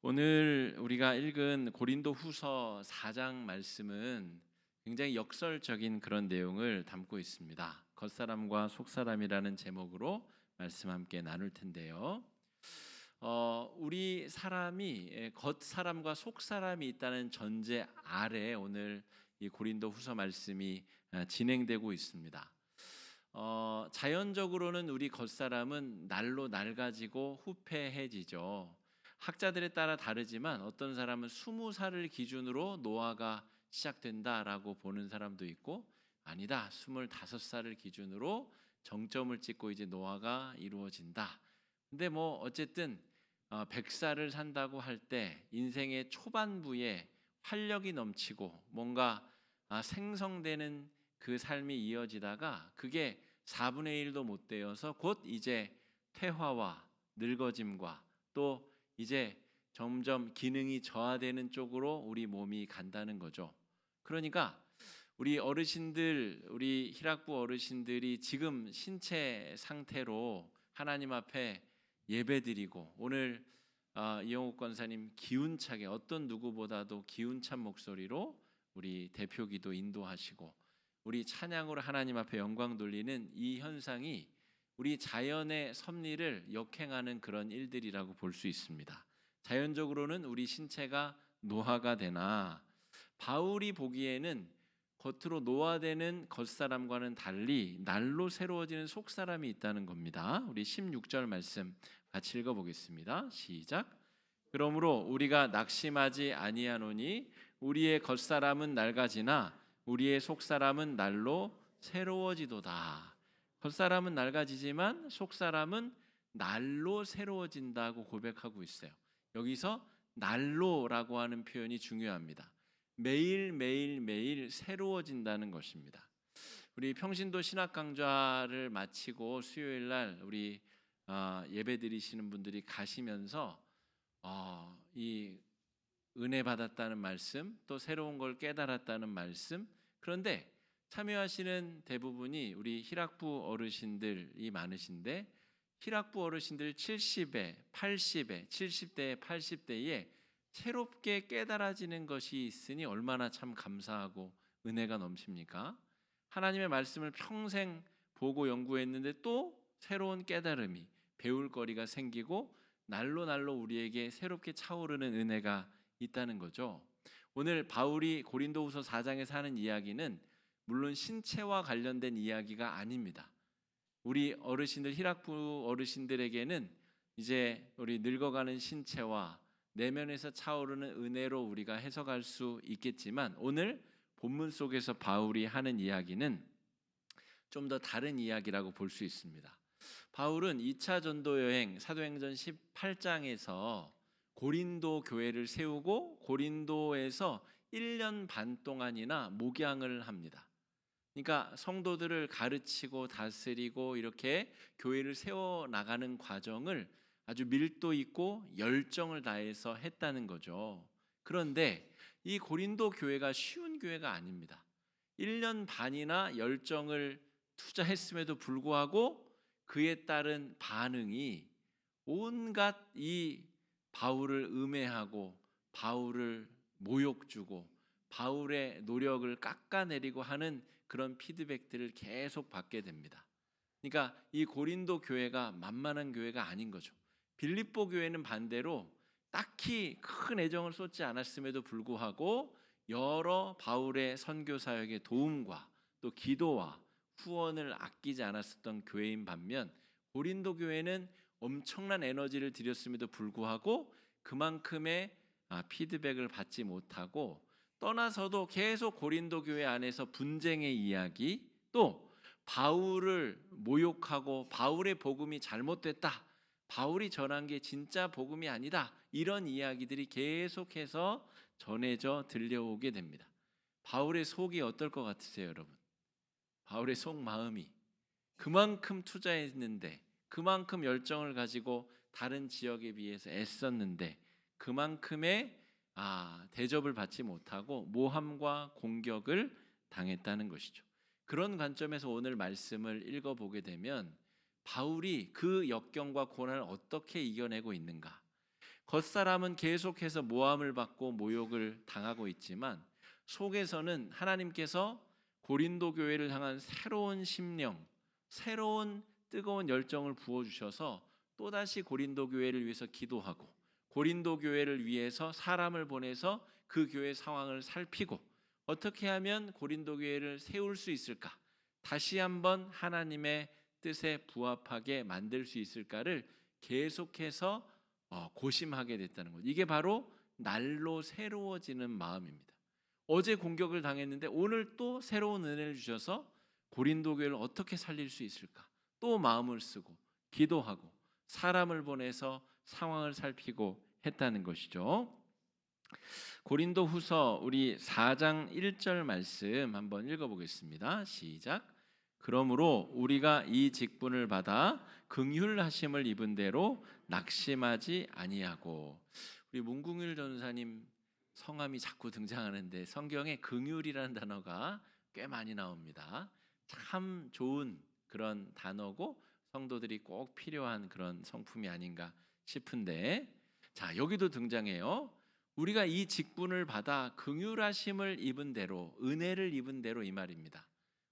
오늘 우리가 읽은 고린도후서 4장 말씀은 굉장히 역설적인 그런 내용을 담고 있습니다. 겉사람과 속사람이라는 제목으로 말씀 함께 나눌 텐데요. 우리 사람이 겉사람과 속사람이 있다는 전제 아래 오늘 이 고린도후서 말씀이 진행되고 있습니다. 자연적으로는 우리 겉사람은 날로 낡아지고 후패해지죠. 학자들에 따라 다르지만 어떤 사람은 20살을 기준으로 노화가 시작된다라고 보는 사람도 있고, 아니다, 25살을 기준으로 정점을 찍고 이제 노화가 이루어진다. 근데 뭐 어쨌든 100살을 산다고 할 때 인생의 초반부에 활력이 넘치고 뭔가 생성되는 그 삶이 이어지다가 그게 4분의 1도 못 되어서 곧 이제 퇴화와 늙어짐과 또 이제 점점 기능이 저하되는 쪽으로 우리 몸이 간다는 거죠. 그러니까 우리 어르신들, 우리 희락부 어르신들이 지금 신체 상태로 하나님 앞에 예배드리고, 오늘 이영욱 권사님 기운차게 어떤 누구보다도 기운찬 목소리로 우리 대표기도 인도하시고 우리 찬양으로 하나님 앞에 영광 돌리는 이 현상이 우리 자연의 섭리를 역행하는 그런 일들이라고 볼 수 있습니다. 자연적으로는 우리 신체가 노화가 되나 바울이 보기에는 겉으로 노화되는 겉사람과는 달리 날로 새로워지는 속사람이 있다는 겁니다. 우리 16절 말씀 같이 읽어보겠습니다. 시작. 그러므로 우리가 낙심하지 아니하노니 우리의 겉사람은 낡아지나 우리의 속사람은 날로 새로워지도다. 겉사람은 낡아지지만 속사람은 날로 새로워진다고 고백하고 있어요. 여기서 날로라고 하는 표현이 중요합니다. 매일 새로워진다는 것입니다. 우리 평신도 신학 강좌를 마치고 수요일 날 우리 예배 드리시는 분들이 가시면서 이 은혜 받았다는 말씀, 또 새로운 걸 깨달았다는 말씀, 그런데 참여하시는 대부분이 우리 희락부 어르신들이 많으신데, 희락부 어르신들 70에 80에 70대에 80대에 새롭게 깨달아지는 것이 있으니 얼마나 참 감사하고 은혜가 넘칩니까? 하나님의 말씀을 평생 보고 연구했는데 또 새로운 깨달음이, 배울 거리가 생기고 날로 우리에게 새롭게 차오르는 은혜가 있다는 거죠. 오늘 바울이 고린도후서 4장에서 하는 이야기는 물론 신체와 관련된 이야기가 아닙니다. 우리 어르신들, 희락부 어르신들에게는 이제 우리 늙어가는 신체와 내면에서 차오르는 은혜로 우리가 해석할 수 있겠지만, 오늘 본문 속에서 바울이 하는 이야기는 좀 더 다른 이야기라고 볼 수 있습니다. 바울은 2차 전도 여행 사도행전 18장에서 고린도 교회를 세우고 고린도에서 1년 반 동안이나 목양을 합니다. 그러니까 성도들을 가르치고 다스리고 이렇게 교회를 세워나가는 과정을 아주 밀도 있고 열정을 다해서 했다는 거죠. 그런데 이 고린도 교회가 쉬운 교회가 아닙니다. 1년 반이나 열정을 투자했음에도 불구하고 그에 따른 반응이 온갖 이 바울을 음해하고 바울을 모욕 주고 바울의 노력을 깎아내리고 하는 그런 피드백들을 계속 받게 됩니다. 그러니까 이 고린도 교회가 만만한 교회가 아닌 거죠. 빌립보 교회는 반대로 딱히 큰 애정을 쏟지 않았음에도 불구하고 여러 바울의 선교 사역의 도움과 또 기도와 후원을 아끼지 않았었던 교회인 반면, 고린도 교회는 엄청난 에너지를 들였음에도 불구하고 그만큼의 피드백을 받지 못하고 떠나서도 계속 고린도 교회 안에서 분쟁의 이야기, 또 바울을 모욕하고 바울의 복음이 잘못됐다, 바울이 전한 게 진짜 복음이 아니다, 이런 이야기들이 계속해서 전해져 들려오게 됩니다. 바울의 속이 어떨 것 같으세요, 여러분? 바울의 속마음이 그만큼 투자했는데, 그만큼 열정을 가지고 다른 지역에 비해서 애썼는데 그만큼의 대접을 받지 못하고 모함과 공격을 당했다는 것이죠. 그런 관점에서 오늘 말씀을 읽어보게 되면 바울이 그 역경과 고난을 어떻게 이겨내고 있는가, 겉사람은 계속해서 모함을 받고 모욕을 당하고 있지만 속에서는 하나님께서 고린도 교회를 향한 새로운 심령, 새로운 뜨거운 열정을 부어주셔서 또다시 고린도 교회를 위해서 기도하고 고린도 교회를 위해서 사람을 보내서 그 교회 상황을 살피고 어떻게 하면 고린도 교회를 세울 수 있을까? 다시 한번 하나님의 뜻에 부합하게 만들 수 있을까를 계속해서 고심하게 됐다는 거죠. 이게 바로 날로 새로워지는 마음입니다. 어제 공격을 당했는데 오늘 또 새로운 은혜를 주셔서 고린도 교회를 어떻게 살릴 수 있을까? 또 마음을 쓰고 기도하고 사람을 보내서 상황을 살피고 했다는 것이죠. 고린도 후서 우리 4장 1절 말씀 한번 읽어보겠습니다. 시작. 그러므로 우리가 이 직분을 받아 긍휼하심을 입은 대로 낙심하지 아니하고. 우리 문궁일 전사님 성함이 자꾸 등장하는데 성경에 긍휼이라는 단어가 꽤 많이 나옵니다. 참 좋은 그런 단어고 성도들이 꼭 필요한 그런 성품이 아닌가 싶은데, 자 여기도 등장해요. 우리가 이 직분을 받아 긍휼하심을 입은 대로, 은혜를 입은 대로 이 말입니다.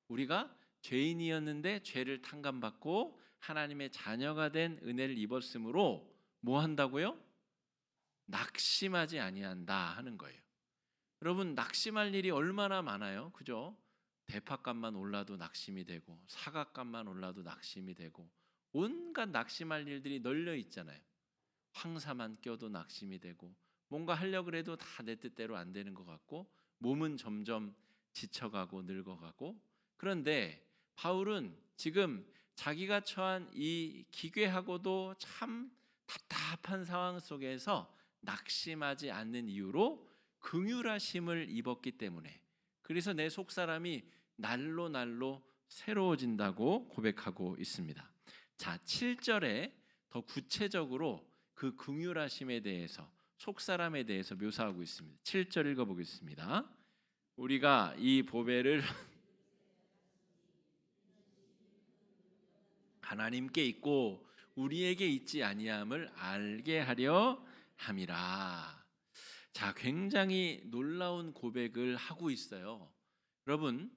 우리가 죄인이었는데 죄를 탕감받고 하나님의 자녀가 된 은혜를 입었으므로 뭐 한다고요? 낙심하지 아니한다 하는 거예요. 여러분 낙심할 일이 얼마나 많아요, 그죠? 대파값만 올라도 낙심이 되고 사과값만 올라도 낙심이 되고 온갖 낙심할 일들이 널려 있잖아요. 황사만 껴도 낙심이 되고 뭔가 하려고 해도 다 내 뜻대로 안 되는 것 같고 몸은 점점 지쳐가고 늙어가고. 그런데 바울은 지금 자기가 처한 이 기괴하고도 참 답답한 상황 속에서 낙심하지 않는 이유로 긍휼하심을 입었기 때문에, 그래서 내 속사람이 날로 날로 새로워진다고 고백하고 있습니다. 자, 7절에 더 구체적으로 그 긍휼하심에 대해서, 속사람에 대해서 묘사하고 있습니다. 7절 읽어보겠습니다. 우리가 이 보배를 하나님께 있고 우리에게 있지 아니함을 알게 하려 함이라. 자, 굉장히 놀라운 고백을 하고 있어요. 여러분,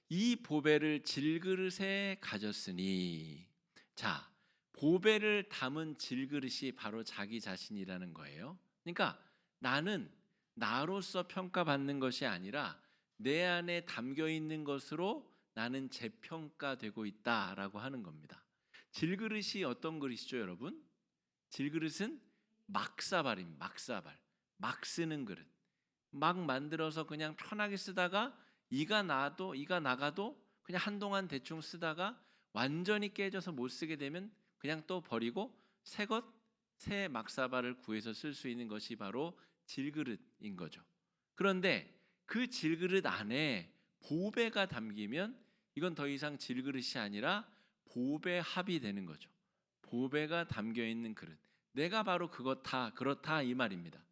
이 보배를 질그릇에 가졌으니, 자, 보배를 담은 질그릇이 바로 자기 자신이라는 거예요. 그러니까 나는 나로서 평가받는 것이 아니라 내 안에 담겨 있는 것으로 나는 재평가되고 있다라고 하는 겁니다. 질그릇이 어떤 그릇이죠, 여러분? 질그릇은 막사발입니다. 막사발. 막 쓰는 그릇. 막 만들어서 그냥 편하게 쓰다가 이가 나가도 그냥 한동안 대충 쓰다가 완전히 깨져서 못 쓰게 되면 그냥 또 버리고 새 막사발을 구해서 쓸 수 있는 것이 바로 질그릇인 거죠. 그런데 그 질그릇 안에 보배가 담기면 이건 더 이상 질그릇이 아니라 보배합이 되는 거죠. 보배가 담겨 있는 그릇. 내가 바로 그렇다 이 말입니다.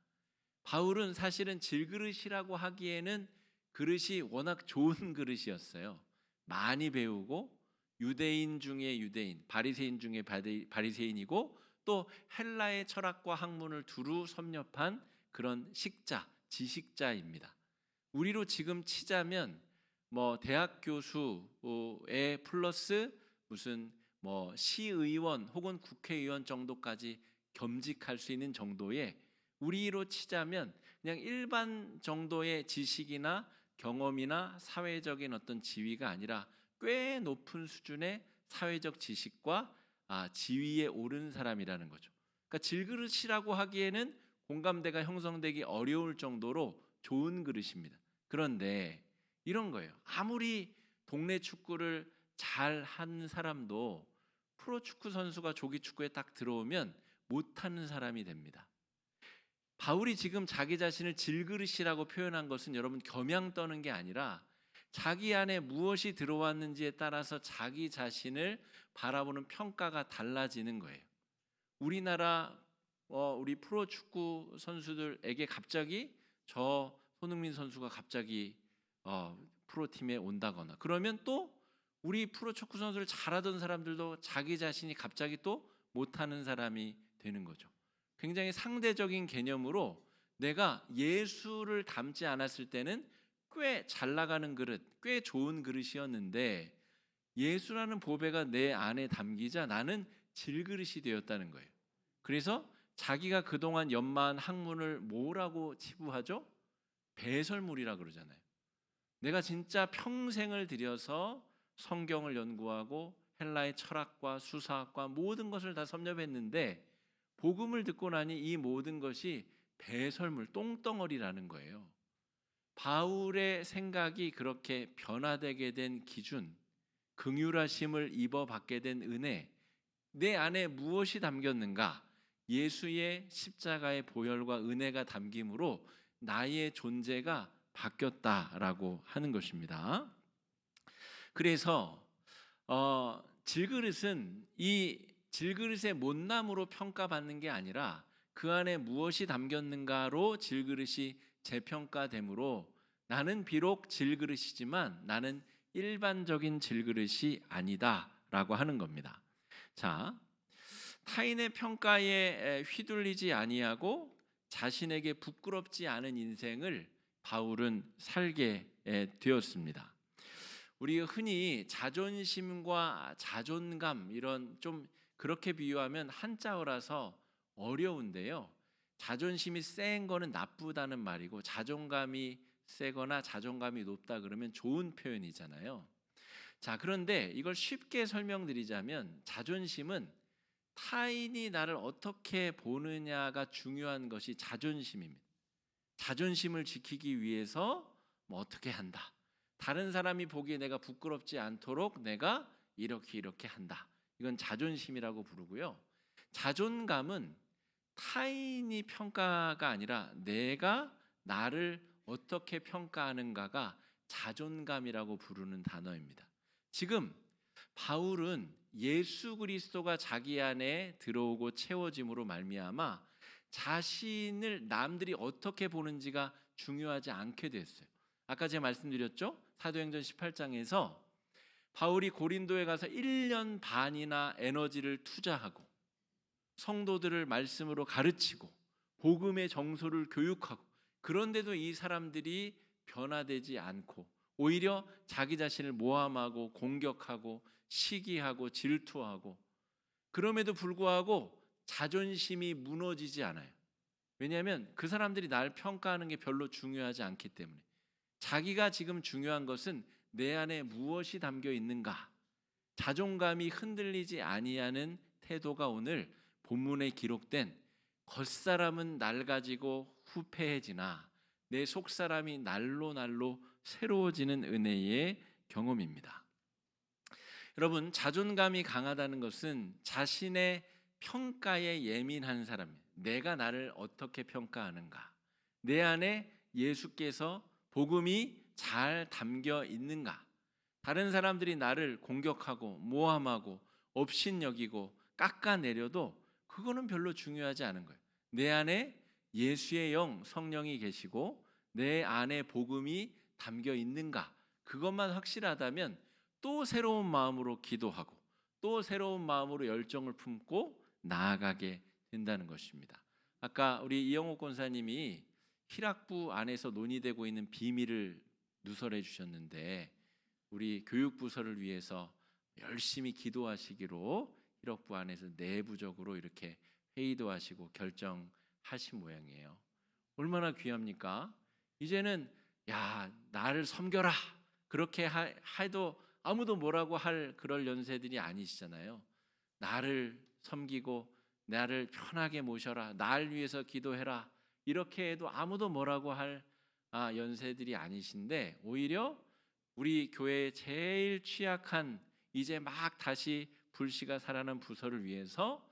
바울은 사실은 질그릇이라고 하기에는 그릇이 워낙 좋은 그릇이었어요. 많이 배우고 유대인 중에 유대인, 바리새인 중에 바리새인이고 또 헬라의 철학과 학문을 두루 섭렵한 그런 식자, 지식자입니다. 우리로 지금 치자면 대학 교수에 플러스 무슨 시의원 혹은 국회의원 정도까지 겸직할 수 있는 정도의, 우리로 치자면 그냥 일반 정도의 지식이나 경험이나 사회적인 어떤 지위가 아니라 꽤 높은 수준의 사회적 지식과 지위에 오른 사람이라는 거죠. 그러니까 질그릇이라고 하기에는 공감대가 형성되기 어려울 정도로 좋은 그릇입니다. 그런데 이런 거예요. 아무리 동네 축구를 잘 하는 사람도 프로축구 선수가 조기 축구에 딱 들어오면 못하는 사람이 됩니다. 바울이 지금 자기 자신을 질그릇이라고 표현한 것은 여러분 겸양 떠는 게 아니라 자기 안에 무엇이 들어왔는지에 따라서 자기 자신을 바라보는 평가가 달라지는 거예요. 우리나라 우리 프로축구 선수들에게 갑자기 저 손흥민 선수가 갑자기 프로팀에 온다거나 그러면 또 우리 프로축구 선수를 잘하던 사람들도 자기 자신이 갑자기 또 못하는 사람이 되는 거죠. 굉장히 상대적인 개념으로 내가 예수를 닮지 않았을 때는 꽤 잘 나가는 그릇, 꽤 좋은 그릇이었는데 예수라는 보배가 내 안에 담기자 나는 질그릇이 되었다는 거예요. 그래서 자기가 그동안 연마한 학문을 뭐라고 치부하죠? 배설물이라 그러잖아요. 내가 진짜 평생을 들여서 성경을 연구하고 헬라의 철학과 수사학과 모든 것을 다 섭렵했는데 복음을 듣고 나니 이 모든 것이 배설물, 똥덩어리라는 거예요. 바울의 생각이 그렇게 변화되게 된 기준, 긍휼하심을 입어받게 된 은혜, 내 안에 무엇이 담겼는가? 예수의 십자가의 보혈과 은혜가 담김으로 나의 존재가 바뀌었다라고 하는 것입니다. 그래서 질그릇은 이 질그릇의 못남으로 평가받는 게 아니라 그 안에 무엇이 담겼는가로 질그릇이 재평가되므로 나는 비록 질그릇이지만 나는 일반적인 질그릇이 아니다라고 하는 겁니다. 자, 타인의 평가에 휘둘리지 아니하고 자신에게 부끄럽지 않은 인생을 바울은 살게 되었습니다. 우리 흔히 자존심과 자존감 이런 좀 그렇게 비유하면 한자어라서 어려운데요. 자존심이 센 거는 나쁘다는 말이고 자존감이 세거나 자존감이 높다 그러면 좋은 표현이잖아요. 자, 그런데 이걸 쉽게 설명드리자면 자존심은 타인이 나를 어떻게 보느냐가 중요한 것이 자존심입니다. 자존심을 지키기 위해서 뭐 어떻게 한다. 다른 사람이 보기에 내가 부끄럽지 않도록 내가 이렇게 한다. 이건 자존심이라고 부르고요. 자존감은 타인이 평가가 아니라 내가 나를 어떻게 평가하는가가 자존감이라고 부르는 단어입니다. 지금 바울은 예수 그리스도가 자기 안에 들어오고 채워짐으로 말미암아 자신을 남들이 어떻게 보는지가 중요하지 않게 됐어요. 아까 제가 말씀드렸죠? 사도행전 18장에서 바울이 고린도에 가서 1년 반이나 에너지를 투자하고 성도들을 말씀으로 가르치고 복음의 정서를 교육하고 그런데도 이 사람들이 변화되지 않고 오히려 자기 자신을 모함하고 공격하고 시기하고 질투하고 그럼에도 불구하고 자존심이 무너지지 않아요. 왜냐하면 그 사람들이 날 평가하는 게 별로 중요하지 않기 때문에 자기가 지금 중요한 것은 내 안에 무엇이 담겨 있는가, 자존감이 흔들리지 아니하는 태도가 오늘 본문에 기록된 겉사람은 낡아지고 후패해지나 내 속사람이 날로 새로워지는 은혜의 경험입니다. 여러분, 자존감이 강하다는 것은 자신의 평가에 예민한 사람이에요. 내가 나를 어떻게 평가하는가, 내 안에 예수께서 복음이 잘 담겨 있는가, 다른 사람들이 나를 공격하고 모함하고 업신여기고 깎아내려도 그거는 별로 중요하지 않은 거예요. 내 안에 예수의 영 성령이 계시고 내 안에 복음이 담겨 있는가, 그것만 확실하다면 또 새로운 마음으로 기도하고 또 새로운 마음으로 열정을 품고 나아가게 된다는 것입니다. 아까 우리 이영옥 권사님이 희락부 안에서 논의되고 있는 비밀을 누설해 주셨는데 우리 교육부서를 위해서 열심히 기도하시기로 희락부 안에서 내부적으로 이렇게 회의도 하시고 결정하신 모양이에요. 얼마나 귀합니까? 이제는 야, 나를 섬겨라 그렇게 해도 아무도 뭐라고 할 그럴 연세들이 아니시잖아요. 나를 섬기고 나를 편하게 모셔라, 날 위해서 기도해라 이렇게 해도 아무도 뭐라고 할 연세들이 아니신데 오히려 우리 교회의 제일 취약한 이제 막 다시 불씨가 살아난 부서를 위해서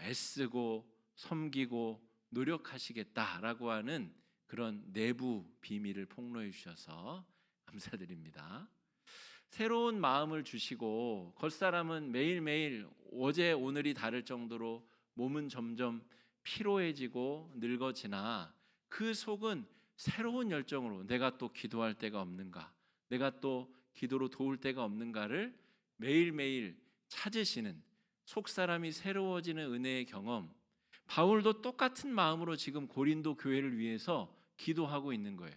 애쓰고 섬기고 노력하시겠다라고 하는 그런 내부 비밀을 폭로해 주셔서 감사드립니다. 새로운 마음을 주시고 겉사람은 매일매일 어제 오늘이 다를 정도로 몸은 점점 피로해지고 늙어지나 그 속은 새로운 열정으로 내가 또 기도할 때가 없는가, 내가 또 기도로 도울 때가 없는가를 매일매일 찾으시는 속사람이 새로워지는 은혜의 경험, 바울도 똑같은 마음으로 지금 고린도 교회를 위해서 기도하고 있는 거예요.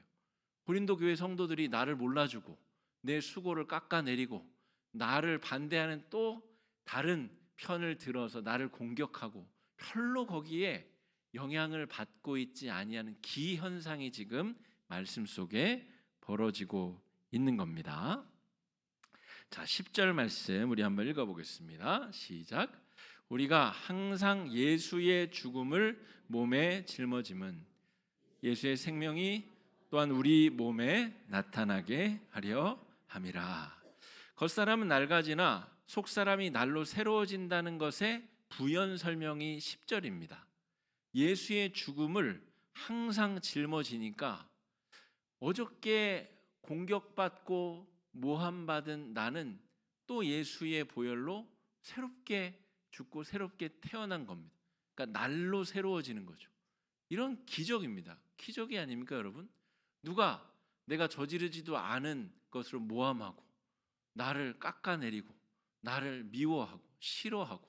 고린도 교회 성도들이 나를 몰라주고 내 수고를 깎아내리고 나를 반대하는 또 다른 편을 들어서 나를 공격하고 별로 거기에 영향을 받고 있지 아니하는 기현상이 지금 말씀 속에 벌어지고 있는 겁니다. 자, 10절 말씀 우리 한번 읽어보겠습니다. 시작. 우리가 항상 예수의 죽음을 몸에 짊어짐은 예수의 생명이 또한 우리 몸에 나타나게 하려 함이라. 겉사람은 낡아지나 속사람이 날로 새로워진다는 것의 부연 설명이 10절입니다. 예수의 죽음을 항상 짊어지니까 어저께 공격받고 모함받은 나는 또 예수의 보혈로 새롭게 죽고 새롭게 태어난 겁니다. 그러니까 날로 새로워지는 거죠. 이런 기적입니다. 기적이 아닙니까, 여러분? 누가 내가 저지르지도 않은 것으로 모함하고 나를 깎아내리고 나를 미워하고 싫어하고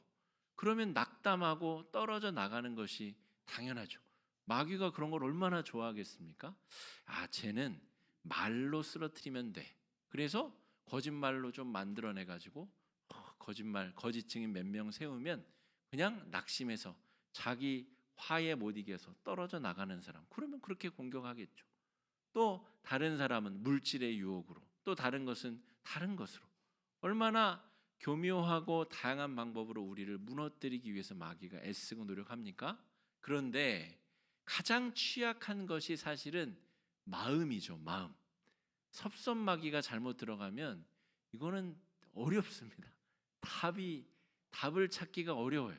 그러면 낙담하고 떨어져 나가는 것이 당연하죠. 마귀가 그런 걸 얼마나 좋아하겠습니까? 쟤는 말로 쓰러뜨리면 돼. 그래서 거짓말로 좀 만들어내 가지고 거짓 증인 몇 명 세우면 그냥 낙심해서 자기 화에 못 이겨서 떨어져 나가는 사람, 그러면 그렇게 공격하겠죠. 또 다른 사람은 물질의 유혹으로, 또 다른 것은 다른 것으로 얼마나 교묘하고 다양한 방법으로 우리를 무너뜨리기 위해서 마귀가 애쓰고 노력합니까? 그런데 가장 취약한 것이 사실은 마음이죠. 마음. 섭섭마귀가 잘못 들어가면 이거는 어렵습니다. 답을 찾기가 어려워요.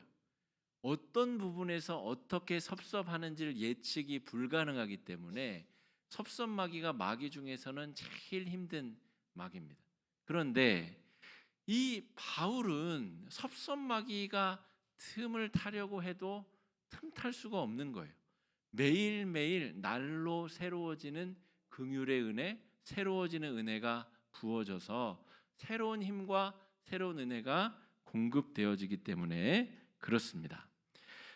어떤 부분에서 어떻게 섭섭하는지를 예측이 불가능하기 때문에 섭섭마귀가 마귀 중에서는 제일 힘든 마귀입니다. 그런데 이 바울은 섭섭마귀가 틈을 타려고 해도 틈탈 수가 없는 거예요. 매일매일 날로 새로워지는 긍휼의 은혜, 새로워지는 은혜가 부어져서 새로운 힘과 새로운 은혜가 공급되어지기 때문에 그렇습니다.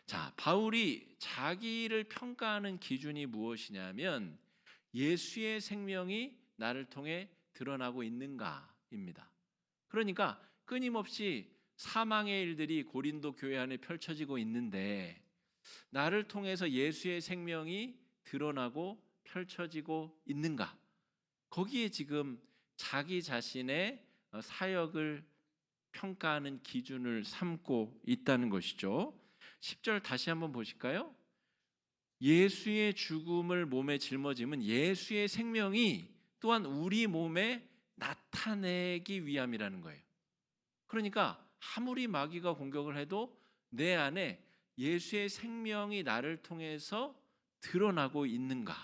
자, 바울이 자기를 평가하는 기준이 무엇이냐면 예수의 생명이 나를 통해 드러나고 있는가입니다. 그러니까 끊임없이 사망의 일들이 고린도 교회 안에 펼쳐지고 있는데 나를 통해서 예수의 생명이 드러나고 펼쳐지고 있는가? 거기에 지금 자기 자신의 사역을 평가하는 기준을 삼고 있다는 것이죠. 10절 다시 한번 보실까요? 예수의 죽음을 몸에 짊어짐은 예수의 생명이 또한 우리 몸에 나타내기 위함이라는 거예요. 그러니까 아무리 마귀가 공격을 해도 내 안에 예수의 생명이 나를 통해서 드러나고 있는가?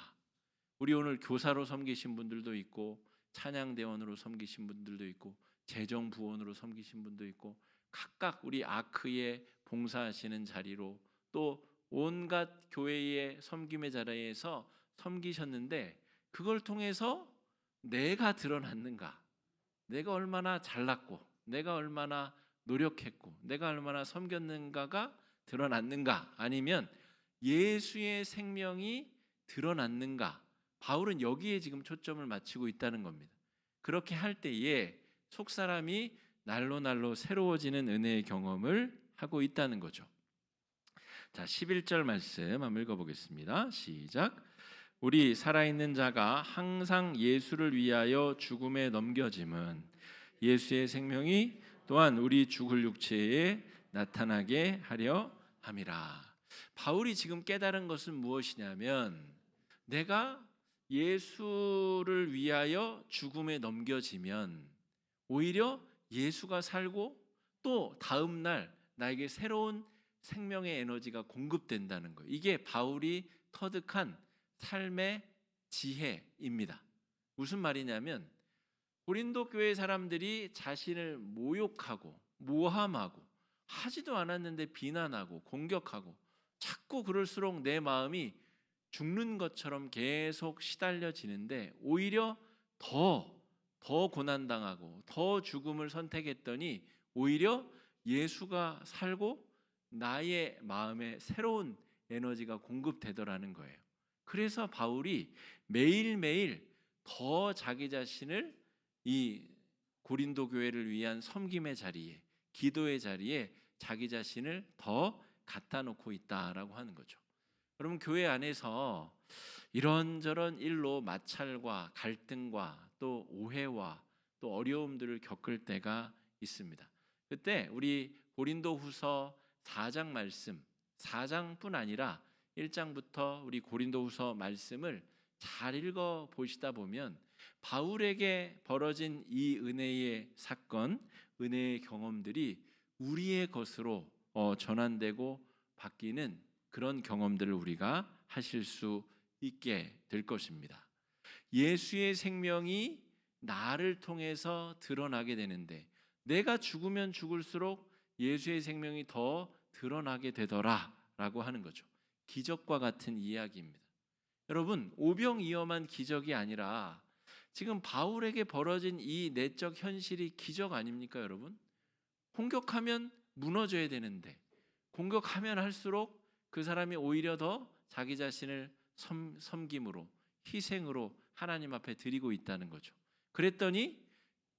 우리 오늘 교사로 섬기신 분들도 있고 찬양대원으로 섬기신 분들도 있고 재정부원으로 섬기신 분도 있고 각각 우리 아크에 봉사하시는 자리로 또 온갖 교회의 섬김의 자리에서 섬기셨는데 그걸 통해서 내가 드러났는가? 내가 얼마나 잘났고 내가 얼마나 노력했고 내가 얼마나 섬겼는가가 드러났는가? 아니면 예수의 생명이 드러났는가? 바울은 여기에 지금 초점을 맞추고 있다는 겁니다. 그렇게 할 때에 속사람이 날로 새로워지는 은혜의 경험을 하고 있다는 거죠. 자, 11절 말씀 한번 읽어보겠습니다. 시작. 우리 살아있는 자가 항상 예수를 위하여 죽음에 넘겨짐은 예수의 생명이 또한 우리 죽을 육체에 나타나게 하려 함이라. 바울이 지금 깨달은 것은 무엇이냐면 내가 예수를 위하여 죽음에 넘겨지면 오히려 예수가 살고 또 다음 날 나에게 새로운 생명의 에너지가 공급된다는 거예요. 이게 바울이 터득한 삶의 지혜입니다. 무슨 말이냐면 고린도 교회 사람들이 자신을 모욕하고 모함하고 하지도 않았는데 비난하고 공격하고 자꾸 그럴수록 내 마음이 죽는 것처럼 계속 시달려지는데 오히려 더 고난당하고 더 죽음을 선택했더니 오히려 예수가 살고 나의 마음에 새로운 에너지가 공급되더라는 거예요. 그래서 바울이 매일매일 더 자기 자신을 이 고린도 교회를 위한 섬김의 자리에, 기도의 자리에 자기 자신을 더 갖다 놓고 있다라고 하는 거죠. 여러분, 교회 안에서 이런저런 일로 마찰과 갈등과 또 오해와 또 어려움들을 겪을 때가 있습니다. 그때 우리 고린도후서 4장 말씀, 4장뿐 아니라 1장부터 우리 고린도후서 말씀을 잘 읽어 보시다 보면 바울에게 벌어진 이 은혜의 사건, 은혜의 경험들이 우리의 것으로 전환되고 바뀌는 그런 경험들을 우리가 하실 수 있게 될 것입니다. 예수의 생명이 나를 통해서 드러나게 되는데 내가 죽으면 죽을수록 예수의 생명이 더 드러나게 되더라라고 하는 거죠. 기적과 같은 이야기입니다. 여러분, 오병이어만 기적이 아니라 지금 바울에게 벌어진 이 내적 현실이 기적 아닙니까, 여러분? 공격하면 무너져야 되는데 공격하면 할수록 그 사람이 오히려 더 자기 자신을 섬김으로, 희생으로 하나님 앞에 드리고 있다는 거죠. 그랬더니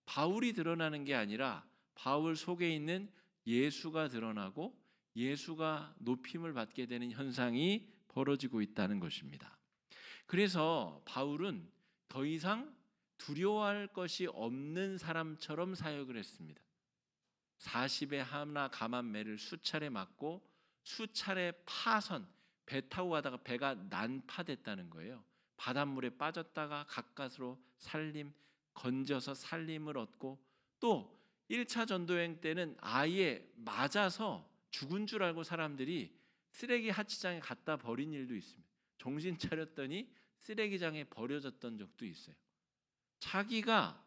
바울이 드러나는 게 아니라 바울 속에 있는 예수가 드러나고 예수가 높임을 받게 되는 현상이 벌어지고 있다는 것입니다. 그래서 바울은 더 이상 두려워할 것이 없는 사람처럼 사역을 했습니다. 40의 하나 감한매를 수차례 맞고 수차례 파선, 배 타고 가다가 배가 난파됐다는 거예요. 바닷물에 빠졌다가 가까스로 살림, 건져서 살림을 얻고 또 1차 전도여행 때는 아예 맞아서 죽은 줄 알고 사람들이 쓰레기 하치장에 갖다 버린 일도 있습니다. 정신 차렸더니 쓰레기장에 버려졌던 적도 있어요. 자기가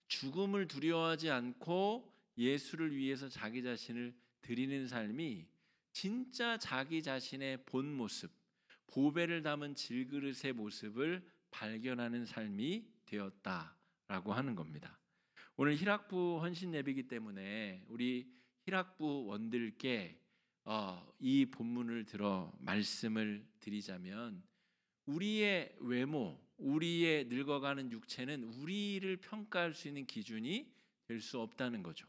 죽음을 두려워하지 않고 예수를 위해서 자기 자신을 드리는 삶이 진짜 자기 자신의 본 모습, 보배를 담은 질그릇의 모습을 발견하는 삶이 되었다라고 하는 겁니다. 오늘 희락부 헌신 예배이기 때문에 우리 희락부 원들께 이 본문을 들어 말씀을 드리자면 우리의 외모, 우리의 늙어가는 육체는 우리를 평가할 수 있는 기준이 될 수 없다는 거죠.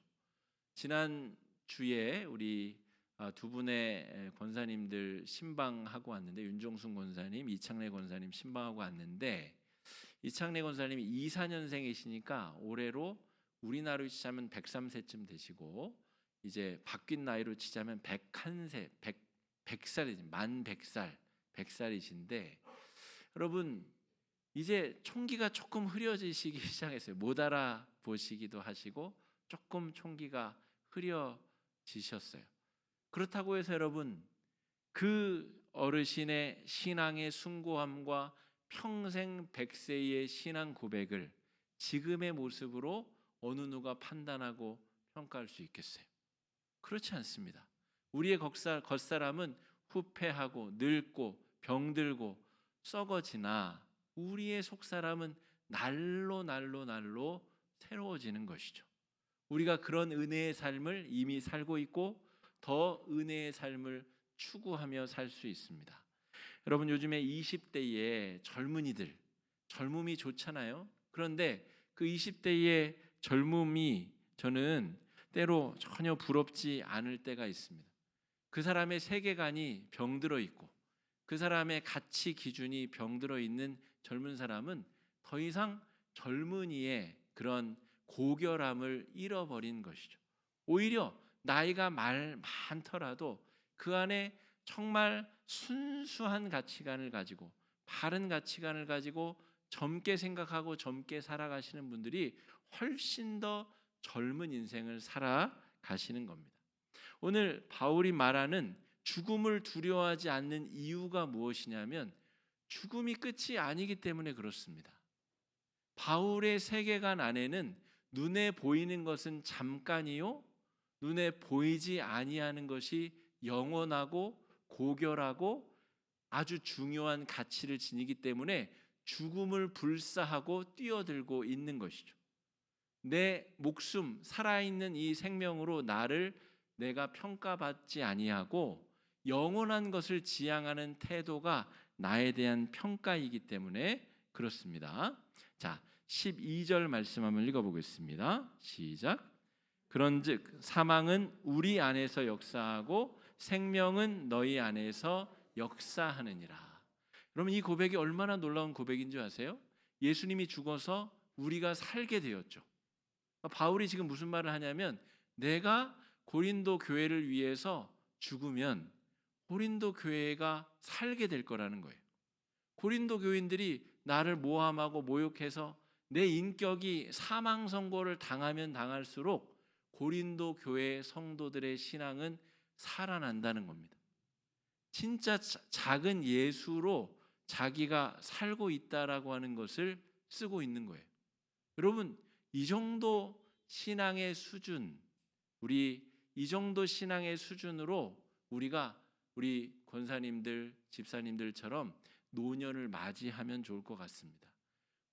지난 주에 우리 두 분의 권사님들 신방하고 왔는데 윤종순 권사님, 이창래 권사님 신방하고 왔는데 이창래 권사님이 24년생이시니까 올해로 우리 나이로 치자면 103세쯤 되시고 이제 바뀐 나이로 치자면 101세, 100살이지 만 100살, 100살이신데 여러분 이제 총기가 조금 흐려지시기 시작했어요. 못 알아보시기도 하시고 조금 총기가 흐려지셨어요. 그렇다고 해서 여러분 그 어르신의 신앙의 숭고함과 평생 100세의 신앙 고백을 지금의 모습으로 어느 누가 판단하고 평가할 수 있겠어요? 그렇지 않습니다. 우리의 겉사람은 후패하고 늙고 병들고 썩어지나 우리의 속사람은 날로 새로워지는 것이죠. 우리가 그런 은혜의 삶을 이미 살고 있고 더 은혜의 삶을 추구하며 살 수 있습니다. 여러분 요즘에 20대의 젊은이들 젊음이 좋잖아요. 그런데 그 20대의 젊음이 저는 때로 전혀 부럽지 않을 때가 있습니다. 그 사람의 세계관이 병들어 있고 그 사람의 가치 기준이 병들어 있는 젊은 사람은 더 이상 젊은이의 그런 고결함을 잃어버린 것이죠. 오히려 나이가 많더라도 그 안에 정말 순수한 가치관을 가지고 바른 가치관을 가지고 젊게 생각하고 젊게 살아가시는 분들이 훨씬 더 젊은 인생을 살아가시는 겁니다. 오늘 바울이 말하는 죽음을 두려워하지 않는 이유가 무엇이냐면 죽음이 끝이 아니기 때문에 그렇습니다. 바울의 세계관 안에는 눈에 보이는 것은 잠깐이요 눈에 보이지 아니하는 것이 영원하고 고결하고 아주 중요한 가치를 지니기 때문에 죽음을 불사하고 뛰어들고 있는 것이죠. 내 목숨, 살아있는 이 생명으로 나를 내가 평가받지 아니하고 영원한 것을 지향하는 태도가 나에 대한 평가이기 때문에 그렇습니다. 자, 12절 말씀 한번 읽어보겠습니다. 시작. 그런즉 사망은 우리 안에서 역사하고 생명은 너희 안에서 역사하느니라. 여러분, 이 고백이 얼마나 놀라운 고백인 줄 아세요? 예수님이 죽어서 우리가 살게 되었죠. 바울이 지금 무슨 말을 하냐면, 내가 고린도 교회를 위해서 죽으면 고린도 교회가 살게 될 거라는 거예요. 고린도 교인들이 나를 모함하고 모욕해서 내 인격이 사망 선고를 당하면 당할수록 고린도 교회 성도들의 신앙은 살아난다는 겁니다. 진짜 작은 예수로 자기가 살고 있다라고 하는 것을 쓰고 있는 거예요. 여러분, 이 정도 신앙의 수준, 우리 이 정도 신앙의 수준으로 우리가 우리 권사님들, 집사님들처럼 노년을 맞이하면 좋을 것 같습니다.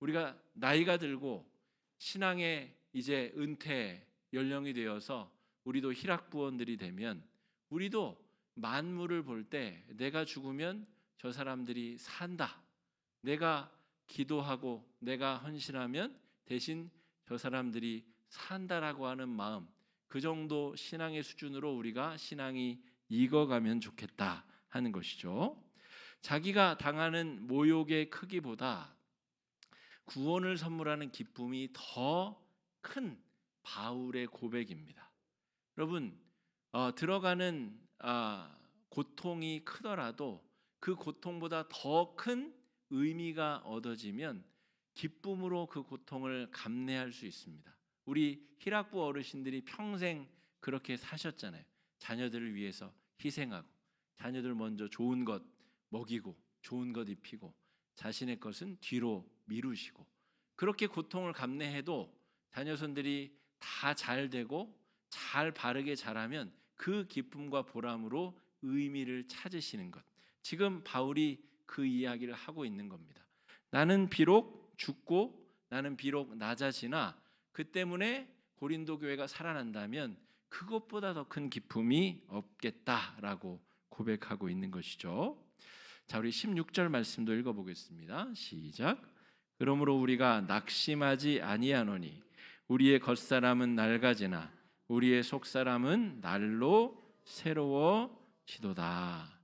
우리가 나이가 들고 신앙의 이제 은퇴 연령이 되어서 우리도 희락부원들이 되면 우리도 만물을 볼 때 내가 죽으면 저 사람들이 산다. 내가 기도하고 내가 헌신하면 대신 저 사람들이 산다라고 하는 마음, 그 정도 신앙의 수준으로 우리가 신앙이 익어가면 좋겠다 하는 것이죠. 자기가 당하는 모욕의 크기보다 구원을 선물하는 기쁨이 더 큰 바울의 고백입니다. 여러분, 들어가는 고통이 크더라도 그 고통보다 더 큰 의미가 얻어지면 기쁨으로 그 고통을 감내할 수 있습니다. 우리 희락부 어르신들이 평생 그렇게 사셨잖아요. 자녀들을 위해서 희생하고, 자녀들 먼저 좋은 것 먹이고 좋은 것 입히고 자신의 것은 뒤로 미루시고, 그렇게 고통을 감내해도 자녀손들이 다 잘 되고 잘 바르게 자라면 그 기쁨과 보람으로 의미를 찾으시는 것. 지금 바울이 그 이야기를 하고 있는 겁니다. 나는 비록 죽고 나는 비록 낮아지나 그 때문에 고린도 교회가 살아난다면 그것보다 더 큰 기쁨이 없겠다라고 고백하고 있는 것이죠. 자, 우리 16절 말씀도 읽어보겠습니다. 시작. 그러므로 우리가 낙심하지 아니하노니 우리의 겉사람은 낡아지나 우리의 속사람은 날로 새로워지도다.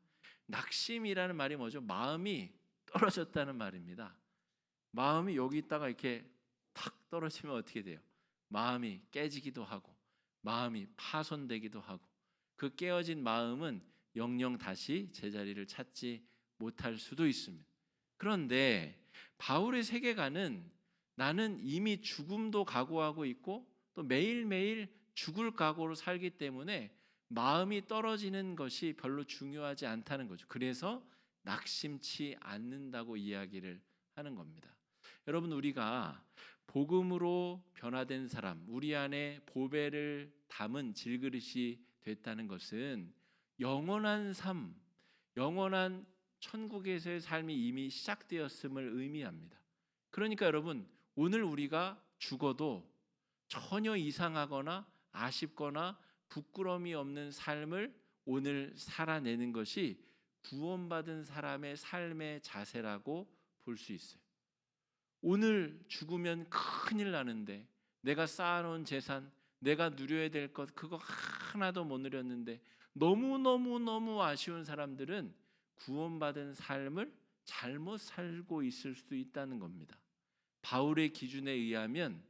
낙심이라는 말이 뭐죠? 마음이 떨어졌다는 말입니다. 마음이 여기 있다가 이렇게 탁 떨어지면 어떻게 돼요? 마음이 깨지기도 하고 마음이 파손되기도 하고, 그 깨어진 마음은 영영 다시 제자리를 찾지 못할 수도 있습니다. 그런데 바울의 세계관은 나는 이미 죽음도 각오하고 있고 또 매일매일 죽을 각오로 살기 때문에 마음이 떨어지는 것이 별로 중요하지 않다는 거죠. 그래서 낙심치 않는다고 이야기를 하는 겁니다. 여러분, 우리가 복음으로 변화된 사람, 우리 안에 보배를 담은 질그릇이 됐다는 것은 영원한 삶, 영원한 천국에서의 삶이 이미 시작되었음을 의미합니다. 그러니까 여러분, 오늘 우리가 죽어도 전혀 이상하거나 아쉽거나 부끄러움이 없는 삶을 오늘 살아내는 것이 구원받은 사람의 삶의 자세라고 볼 수 있어요. 오늘 죽으면 큰일 나는데 내가 쌓아놓은 재산, 내가 누려야 될 것 그거 하나도 못 누렸는데 너무 아쉬운 사람들은 구원받은 삶을 잘못 살고 있을 수도 있다는 겁니다. 바울의 기준에 의하면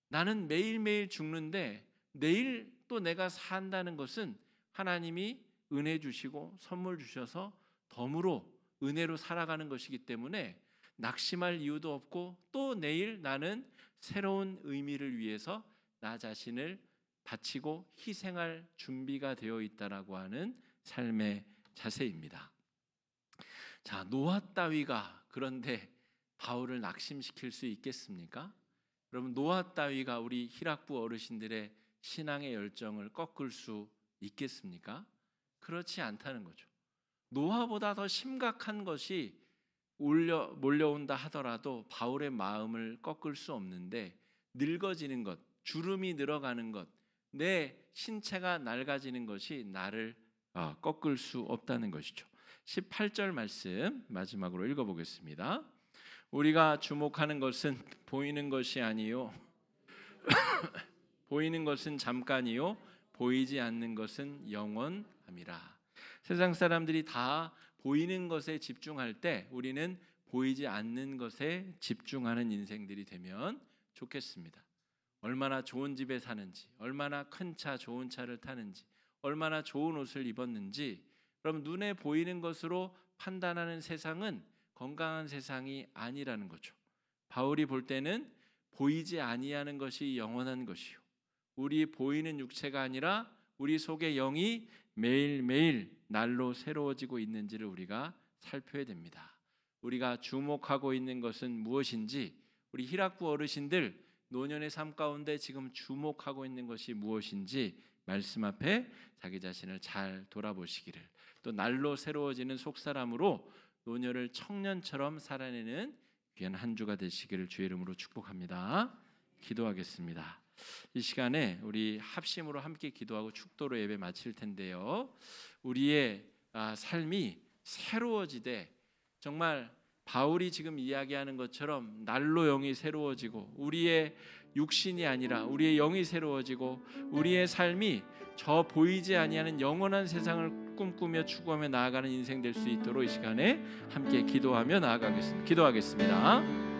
나는 매일매일 죽는데 내일 또 내가 산다는 것은 하나님이 은혜 주시고 선물 주셔서 덤으로 은혜로 살아가는 것이기 때문에 낙심할 이유도 없고, 또 내일 나는 새로운 의미를 위해서 나 자신을 바치고 희생할 준비가 되어 있다라고 하는 삶의 자세입니다. 자, 노아 따위가 그런데 바울을 낙심시킬 수 있겠습니까? 여러분, 노아 따위가 우리 희락부 어르신들의 신앙의 열정을 꺾을 수 있겠습니까? 그렇지 않다는 거죠. 노아보다 더 심각한 것이 몰려온다 하더라도 바울의 마음을 꺾을 수 없는데, 늙어지는 것, 주름이 늘어가는 것, 내 신체가 낡아지는 것이 나를 꺾을 수 없다는 것이죠. 18절 말씀 마지막으로 읽어보겠습니다. 우리가 주목하는 것은 보이는 것이 아니요 보이는 것은 잠깐이요 보이지 않는 것은 영원함이라. 세상 사람들이 다 보이는 것에 집중할 때 우리는 보이지 않는 것에 집중하는 인생들이 되면 좋겠습니다. 얼마나 좋은 집에 사는지, 얼마나 큰 차, 좋은 차를 타는지, 얼마나 좋은 옷을 입었는지, 그럼 눈에 보이는 것으로 판단하는 세상은 건강한 세상이 아니라는 거죠. 바울이 볼 때는 보이지 아니하는 것이 영원한 것이요, 우리 보이는 육체가 아니라 우리 속의 영이 매일매일 날로 새로워지고 있는지를 우리가 살펴야 됩니다. 우리가 주목하고 있는 것은 무엇인지, 우리 희락부 어르신들 노년의 삶 가운데 지금 주목하고 있는 것이 무엇인지 말씀 앞에 자기 자신을 잘 돌아보시기를, 또 날로 새로워지는 속사람으로 노년을 청년처럼 살아내는 귀한 한 주가 되시기를 주의 이름으로 축복합니다. 기도하겠습니다. 이 시간에 우리 합심으로 함께 기도하고 축도로 예배 마칠 텐데요, 우리의 삶이 새로워지되 정말 바울이 지금 이야기하는 것처럼 날로 영이 새로워지고 우리의 육신이 아니라 우리의 영이 새로워지고 우리의 삶이 저 보이지 아니하는 영원한 세상을 꿈꾸며 추구하며 나아가는 인생 될 수 있도록 이 시간에 함께 기도하며 나아가겠습니다. 기도하겠습니다.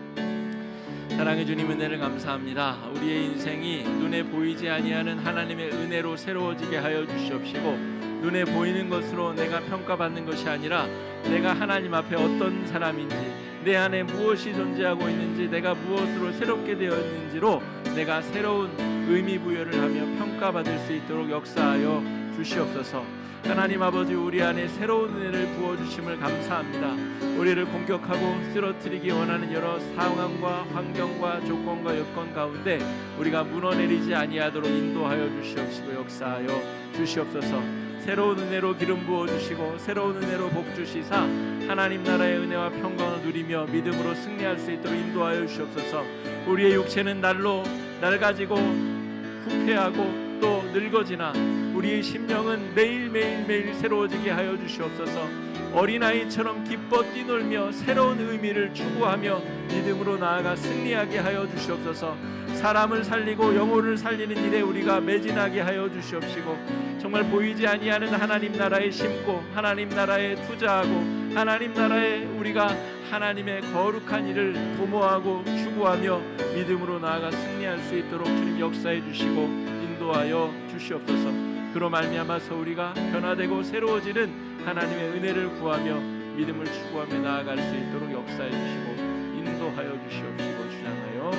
사랑해 주님, 은혜를 감사합니다. 우리의 인생이 눈에 보이지 아니하는 하나님의 은혜로 새로워지게 하여 주시옵시고, 눈에 보이는 것으로 내가 평가받는 것이 아니라 내가 하나님 앞에 어떤 사람인지, 내 안에 무엇이 존재하고 있는지, 내가 무엇으로 새롭게 되어 있는지로 내가 새로운 의미 부여를 하며 평가받을 수 있도록 역사하여 주시옵소서. 하나님 아버지, 우리 안에 새로운 은혜를 부어주심을 감사합니다. 우리를 공격하고 쓰러뜨리기 원하는 여러 상황과 환경과 조건과 여건 가운데 우리가 무너내리지 아니하도록 인도하여 주시옵시고 역사하여 주시옵소서. 새로운 은혜로 기름 부어주시고 새로운 은혜로 복주시사 하나님 나라의 은혜와 평강을 누리며 믿음으로 승리할 수 있도록 인도하여 주시옵소서. 우리의 육체는 날로 낡아지고 후퇴하고 또 늙어지나 우리의 심령은 매일 새로워지게 하여 주시옵소서. 어린아이처럼 기뻐 뛰놀며 새로운 의미를 추구하며 믿음으로 나아가 승리하게 하여 주시옵소서. 사람을 살리고 영혼을 살리는 일에 우리가 매진하게 하여 주시옵시고, 정말 보이지 아니하는 하나님 나라에 심고 하나님 나라에 투자하고 하나님 나라에 우리가 하나님의 거룩한 일을 도모하고 추구하며 믿음으로 나아가 승리할 수 있도록 주님 역사해 주시고 인도하여 주시옵소서. 그로 말미암아서 우리가 변화되고 새로워지는 하나님의 은혜를 구하며 믿음을 추구하며 나아갈 수 있도록 역사해 주시고 인도하여 주시옵시고 주장하여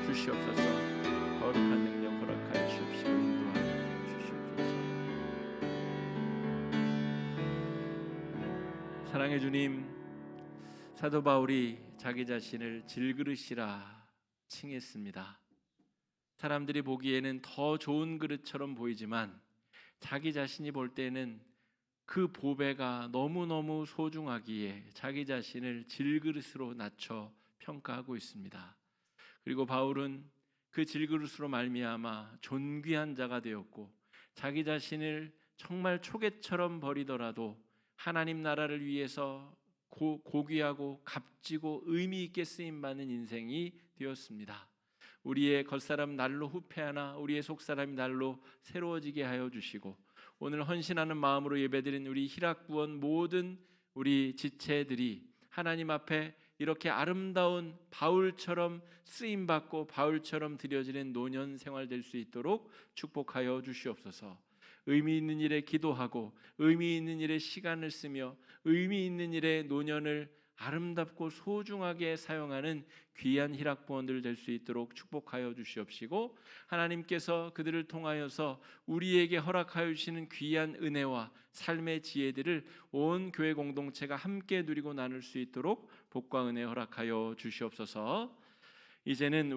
주시옵소서. 거룩한 능력 허락하여 주시옵시고 인도하여 주시옵소서. 사랑의 주님, 사도 바울이 자기 자신을 질그릇이라 칭했습니다. 사람들이 보기에는 더 좋은 그릇처럼 보이지만 자기 자신이 볼 때는 그 보배가 너무너무 소중하기에 자기 자신을 질그릇으로 낮춰 평가하고 있습니다. 그리고 바울은 그 질그릇으로 말미암아 존귀한 자가 되었고, 자기 자신을 정말 초계처럼 버리더라도 하나님 나라를 위해서 고귀하고 값지고 의미 있게 쓰임받는 인생이 되었습니다. 우리의 겉사람 날로 후패하나 우리의 속사람이 날로 새로워지게 하여 주시고, 오늘 헌신하는 마음으로 예배드린 우리 희락구원 모든 우리 지체들이 하나님 앞에 이렇게 아름다운 바울처럼 쓰임받고 바울처럼 드려지는 노년 생활 될 수 있도록 축복하여 주시옵소서. 의미 있는 일에 기도하고 의미 있는 일에 시간을 쓰며 의미 있는 일에 노년을 아름답고 소중하게 사용하는 귀한 희락부원들 될 수 있도록 축복하여 주시옵시고, 하나님께서 그들을 통하여서 우리에게 허락하여 주시는 귀한 은혜와 삶의 지혜들을 온 교회 공동체가 함께 누리고 나눌 수 있도록 복과 은혜 허락하여 주시옵소서. 이제는